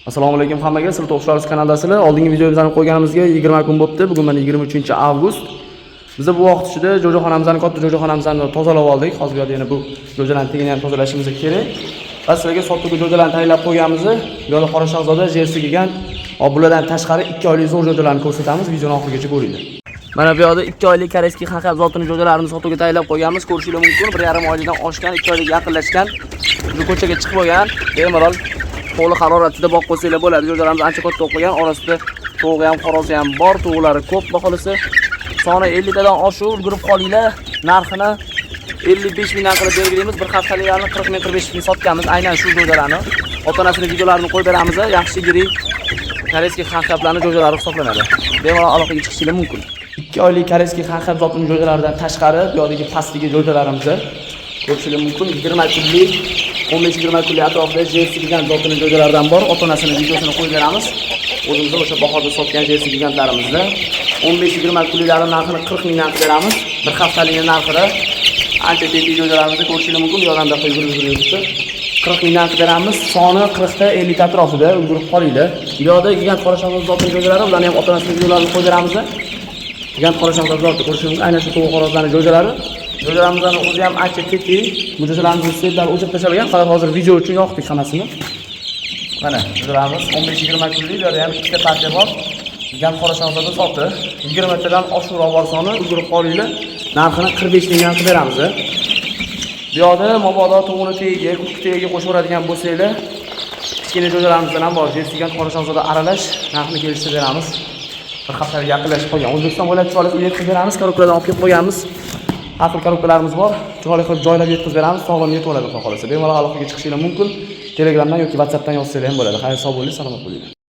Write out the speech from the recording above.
Assalomu alaykum hammaga. Sizlar To'xsharsiz kanaldasizlar. Oldingi videomizni qo'yganimizga 20 kun bo'libdi. Bugun mana 23-avgust. Biz bu vaqt ichida jo'jaxonamizni, katta jo'jaxonamizni tozalab oldik. Hozir yana bu jo'jalarni tegini ham tozalashimiz kerak. Va sizlarga sotuvga jo'jalarni tayyorlab qo'yganmiz. Bu yo'la Qora Shahzoda Jersey kelgan, bulardan tashqari 2 oylik zo'r jo'jalarni ko'rsatamiz. Videoni oxirigacha ko'ringlar. Mana bu yerda 2 oylik koreyskiy xanqab zotini jo'jalarini sotuvga tayyorlab qo'yganmiz. Ko'rishingiz mumkin. 1,5 oydan oshgan, 2 oylik yaqinlashgan. Bu ko'chaga chiqib bo'lgan. Bemalol qo'li haroratida boqib qo'ysanglar bo'ladi. Jo'jalarimiz ancha katta o'qigan, orasida to'g'i ham, xorozi ham bor, to'g'lari ko'p baholisi. Soni 50 tadan oshib ulgurib qolinglar. Narxini 55 mingdan qilib belgilaymiz. Bir haftaliklarni 40 ming 45 ming sotganmiz. Aynan shu jo'jalarni. Ota-onasining videolarini qo'yib beramiz. Yaxshi yirik koreyskiy xanqablarning jo'jalari hisoblanadi. Bemalol aloqaga chiqishingiz mumkin. 2 oylik koreyskiy xanqab zotining jo'jalaridan tashqari bu yerdagi pastdagi jo'jalarimizni ko'rishingiz mumkin. 20 kunlik 15-20 kunlik atrofida Jersey degan zotining jo'jalaridan bor. Ota-onasining videosini qo'yib beramiz. O'zimiz o'sha bahoda sotgan Jersey gigantlarimizda 15-20 kunliklari narxini 40 mingdan qilib beramiz. Bir haftalik narxida ancha tepki jo'jalarimizni ko'rishingiz mumkin. Bu yoqdan qo'yib yuribdi. 40 mingdan qilib beramiz. Soni 40 ta 50 ta atrofida ulgurib qolinglar. Bu yoqda gigant Qora Shahzoda zotining jo'jalari, ularni ham ota-onasining videolarini qo'yib beramiz. Gigant Qora Shahzoda zoti ko'rishingiz mumkin. Aynan shu to'g'ri xorozlarning jo'jalari. Jo'jalarimizdan o'zi ham ancha tepki. Bu jo'jalarimizni setlar o'chirib tashlagan. Faqat hozir video uchun yoqdik hammasini. Mana jo'jalarimiz 15-20 kunlik, ularda ham ikkita partiya bor. Gigant Qora Shahzoda zoti 20 tadan oshiqroq bor soni, ulgurib qolinglar. Narxini 45 mingdan qilib beramiz. Bu yoqda mabodo to'g'ri tegiga, kukki tegiga qo'shib o'radigan bo'lsanglar, kichkina jo'jalarimizdan ham bor. Jersey Gigant Qora Shahzoda aralash, narxini kelishtirib beramiz. Bir haftaga yaqinlashib qolgan. O'zbekiston bo'ylab chiqib yetkazib beramiz. Korobkalardan olib kelib qo'yganmiz. Har xil korobkalarimiz bor. Chiroyli qilib joylab yetkazib beramiz. Sog'lom yetib oladi, xohlasa. Bemalol aloqaga chiqishingiz mumkin. Telegramdan yoki WhatsAppdan yozsangiz ham bo'ladi. Xayr, sog' bo'ling, salomat bo'ling.